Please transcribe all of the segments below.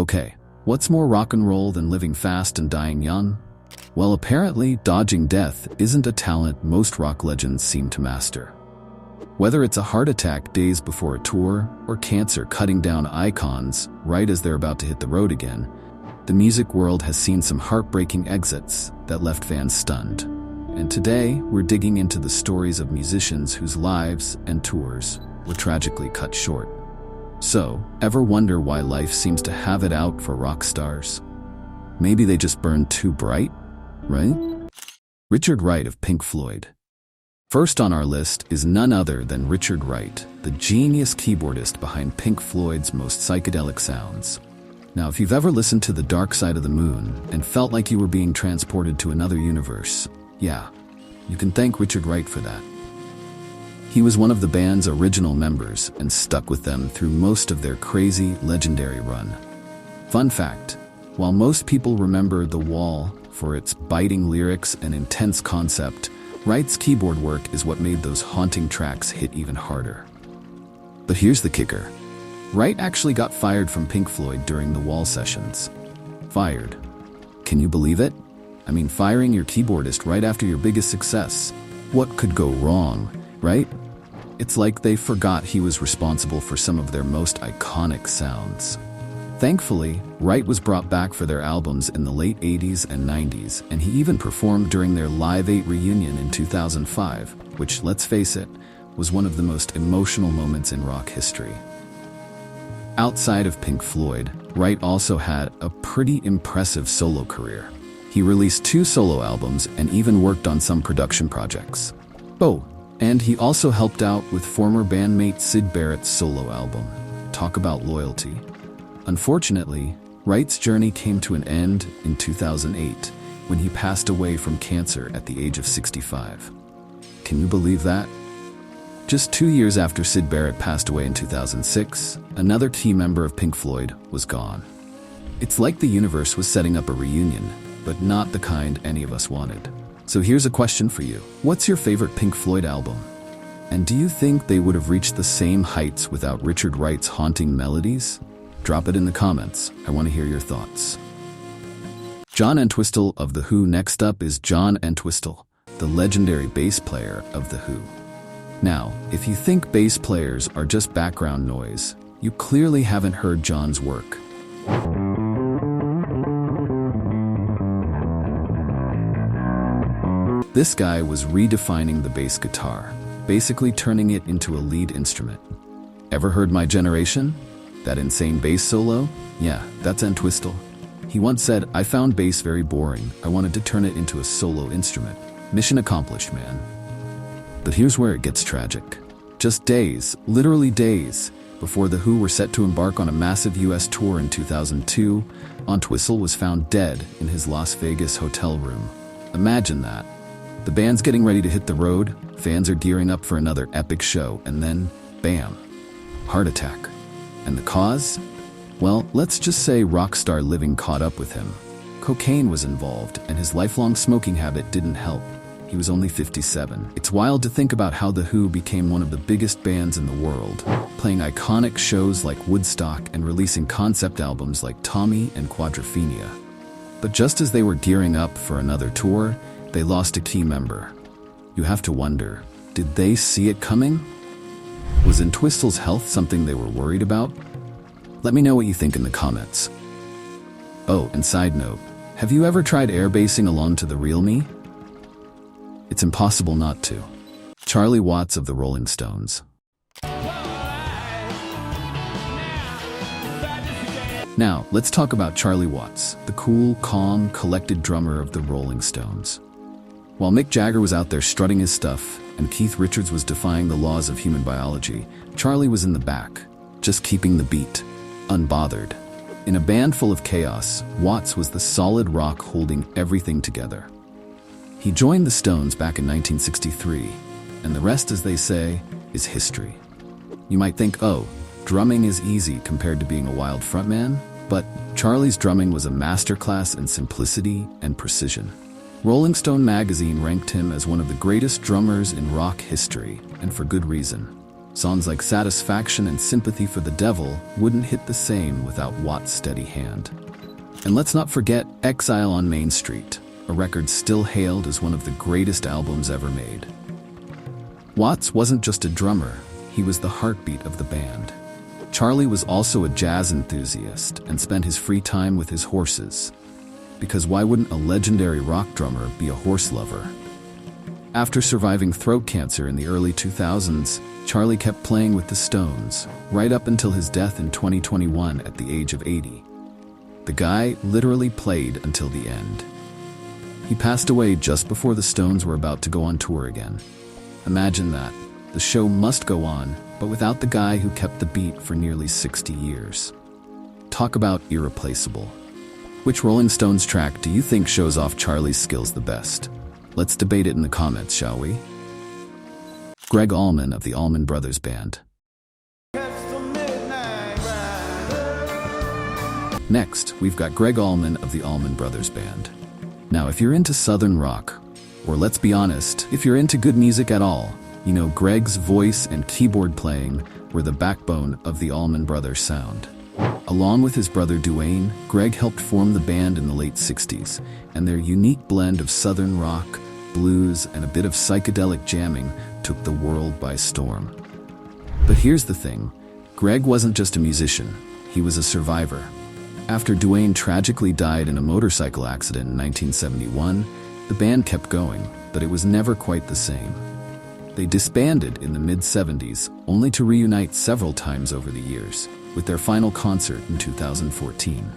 Okay, what's more rock and roll than living fast and dying young? Well, apparently, dodging death isn't a talent most rock legends seem to master. Whether it's a heart attack days before a tour, or cancer cutting down icons right as they're about to hit the road again, the music world has seen some heartbreaking exits that left fans stunned. And today, we're digging into the stories of musicians whose lives and tours were tragically cut short. So, ever wonder why life seems to have it out for rock stars? Maybe they just burned too bright, right? Richard Wright of Pink Floyd. First on our list is none other than Richard Wright, the genius keyboardist behind Pink Floyd's most psychedelic sounds. Now, if you've ever listened to The Dark Side of the Moon and felt like you were being transported to another universe, yeah, you can thank Richard Wright for that. He was one of the band's original members and stuck with them through most of their crazy, legendary run. Fun fact, while most people remember The Wall for its biting lyrics and intense concept, Wright's keyboard work is what made those haunting tracks hit even harder. But here's the kicker. Wright actually got fired from Pink Floyd during the Wall sessions. Fired. Can you believe it? I mean, firing your keyboardist right after your biggest success. What could go wrong, right? It's like they forgot he was responsible for some of their most iconic sounds. Thankfully, Wright was brought back for their albums in the late 80s and 90s, and he even performed during their Live 8 reunion in 2005, which, let's face it, was one of the most emotional moments in rock history. Outside of Pink Floyd, Wright also had a pretty impressive solo career. He released 2 solo albums and even worked on some production projects. Oh, and he also helped out with former bandmate Syd Barrett's solo album. Talk about loyalty. Unfortunately, Wright's journey came to an end in 2008 when he passed away from cancer at the age of 65. Can you believe that? Just 2 years after Syd Barrett passed away in 2006, another key member of Pink Floyd was gone. It's like the universe was setting up a reunion, but not the kind any of us wanted. So here's a question for you. What's your favorite Pink Floyd album? And do you think they would have reached the same heights without Richard Wright's haunting melodies? Drop it in the comments. I want to hear your thoughts. JohnTwistle of The Who. Next up is JohnTwistle, the legendary bass player of The Who. Now, if you think bass players are just background noise, you clearly haven't heard John's work. This guy was redefining the bass guitar, basically turning it into a lead instrument. Ever heard My Generation? That insane bass solo? Yeah, that's Entwistle. He once said, "I found bass very boring. I wanted to turn it into a solo instrument." Mission accomplished, man. But here's where it gets tragic. Just days, literally days, before The Who were set to embark on a massive US tour in 2002, Entwistle was found dead in his Las Vegas hotel room. Imagine that. The band's getting ready to hit the road, fans are gearing up for another epic show, and then, bam, heart attack. And the cause? Well, let's just say rock star living caught up with him. Cocaine was involved, and his lifelong smoking habit didn't help. He was only 57. It's wild to think about how The Who became one of the biggest bands in the world, playing iconic shows like Woodstock and releasing concept albums like Tommy and Quadrophenia. But just as they were gearing up for another tour, they lost a key member. You have to wonder, did they see it coming? Was Entwistle's health something they were worried about? Let me know what you think in the comments. Oh, and side note, have you ever tried airbasing along to The Real Me? It's impossible not to. Charlie Watts of the Rolling Stones. Now, let's talk about Charlie Watts, the cool, calm, collected drummer of the Rolling Stones. While Mick Jagger was out there strutting his stuff, and Keith Richards was defying the laws of human biology, Charlie was in the back, just keeping the beat, unbothered. In a band full of chaos, Watts was the solid rock holding everything together. He joined the Stones back in 1963, and the rest, as they say, is history. You might think, oh, drumming is easy compared to being a wild frontman, but Charlie's drumming was a masterclass in simplicity and precision. Rolling Stone magazine ranked him as one of the greatest drummers in rock history, and for good reason. Songs like Satisfaction and Sympathy for the Devil wouldn't hit the same without Watt's steady hand. And let's not forget Exile on Main Street, a record still hailed as one of the greatest albums ever made. Watts wasn't just a drummer, he was the heartbeat of the band. Charlie was also a jazz enthusiast and spent his free time with his horses. Because why wouldn't a legendary rock drummer be a horse lover? After surviving throat cancer in the early 2000s, Charlie kept playing with the Stones, right up until his death in 2021 at the age of 80. The guy literally played until the end. He passed away just before the Stones were about to go on tour again. Imagine that. The show must go on, but without the guy who kept the beat for nearly 60 years. Talk about irreplaceable. Which Rolling Stones track do you think shows off Charlie's skills the best? Let's debate it in the comments, shall we? Greg Allman of the Allman Brothers Band. Next, we've got Greg Allman of the Allman Brothers Band. Now, if you're into Southern rock, or let's be honest, if you're into good music at all, you know Greg's voice and keyboard playing were the backbone of the Allman Brothers sound. Along with his brother Duane, Greg helped form the band in the late 60s, and their unique blend of Southern rock, blues, and a bit of psychedelic jamming took the world by storm. But here's the thing, Greg wasn't just a musician, he was a survivor. After Duane tragically died in a motorcycle accident in 1971, the band kept going, but it was never quite the same. They disbanded in the mid-70s, only to reunite several times over the years, with their final concert in 2014.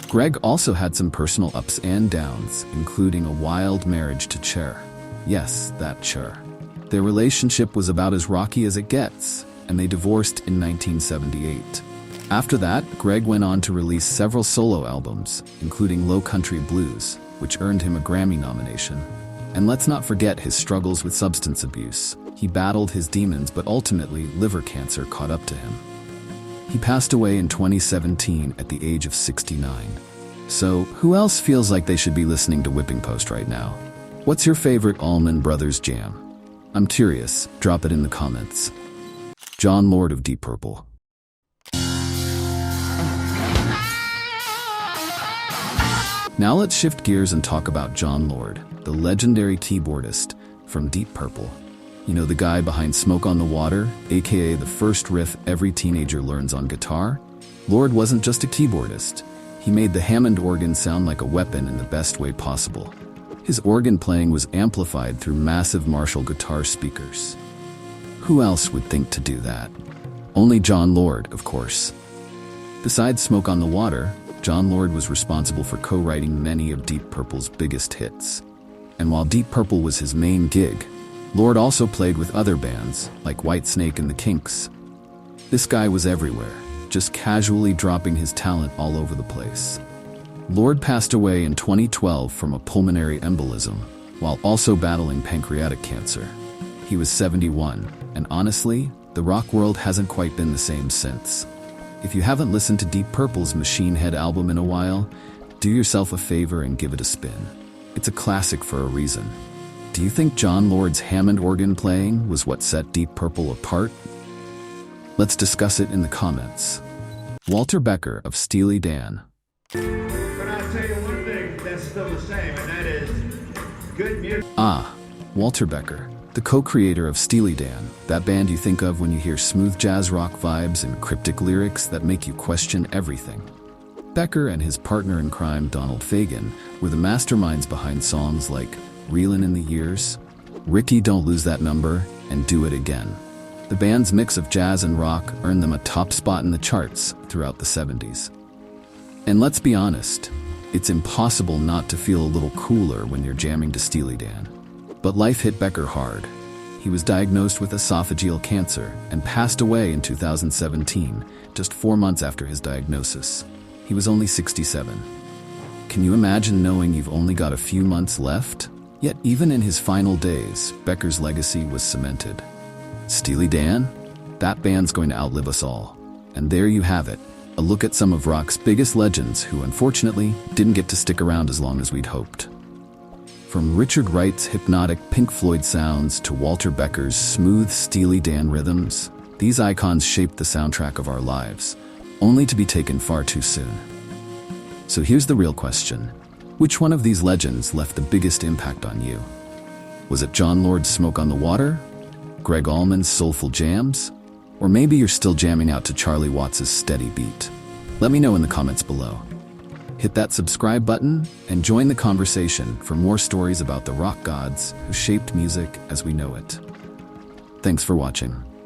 Greg also had some personal ups and downs, including a wild marriage to Cher. Yes, that Cher. Their relationship was about as rocky as it gets, and they divorced in 1978. After that, Greg went on to release several solo albums, including Low Country Blues, which earned him a Grammy nomination. And let's not forget his struggles with substance abuse. He battled his demons, but ultimately liver cancer caught up to him. He passed away in 2017 at the age of 69. So, who else feels like they should be listening to Whipping Post right now? What's your favorite Allman Brothers jam? I'm curious, drop it in the comments. Jon Lord of Deep Purple. Now let's shift gears and talk about Jon Lord, the legendary keyboardist from Deep Purple. You know, the guy behind Smoke on the Water, aka the first riff every teenager learns on guitar? Lord wasn't just a keyboardist. He made the Hammond organ sound like a weapon in the best way possible. His organ playing was amplified through massive Marshall guitar speakers. Who else would think to do that? Only Jon Lord, of course. Besides Smoke on the Water, Jon Lord was responsible for co-writing many of Deep Purple's biggest hits. And while Deep Purple was his main gig, Lord also played with other bands, like Whitesnake and the Kinks. This guy was everywhere, just casually dropping his talent all over the place. Lord passed away in 2012 from a pulmonary embolism, while also battling pancreatic cancer. He was 71, and honestly, the rock world hasn't quite been the same since. If you haven't listened to Deep Purple's Machine Head album in a while, do yourself a favor and give it a spin. It's a classic for a reason. Do you think Jon Lord's Hammond organ playing was what set Deep Purple apart? Let's discuss it in the comments. Walter Becker of Steely Dan. But I'll tell you one thing that's still the same, and that is good music. Walter Becker, the co-creator of Steely Dan, that band you think of when you hear smooth jazz rock vibes and cryptic lyrics that make you question everything. Becker and his partner in crime, Donald Fagen, were the masterminds behind songs like Reelin' in the Years, Ricky Don't Lose That Number, and Do It Again. The band's mix of jazz and rock earned them a top spot in the charts throughout the 70s. And let's be honest, it's impossible not to feel a little cooler when you're jamming to Steely Dan. But life hit Becker hard. He was diagnosed with esophageal cancer and passed away in 2017, just 4 months after his diagnosis. He was only 67. Can you imagine knowing you've only got a few months left? Yet even in his final days, Becker's legacy was cemented. Steely Dan? That band's going to outlive us all. And there you have it, a look at some of rock's biggest legends who unfortunately didn't get to stick around as long as we'd hoped. From Richard Wright's hypnotic Pink Floyd sounds to Walter Becker's smooth Steely Dan rhythms, These icons shaped the soundtrack of our lives, only to be taken far too soon. So here's the real question. Which one of these legends left the biggest impact on you? Was it John Lord's Smoke on the Water? Greg Allman's soulful jams? Or maybe you're still jamming out to Charlie Watts' steady beat? Let me know in the comments below. Hit that subscribe button and join the conversation for more stories about the rock gods who shaped music as we know it. Thanks for watching.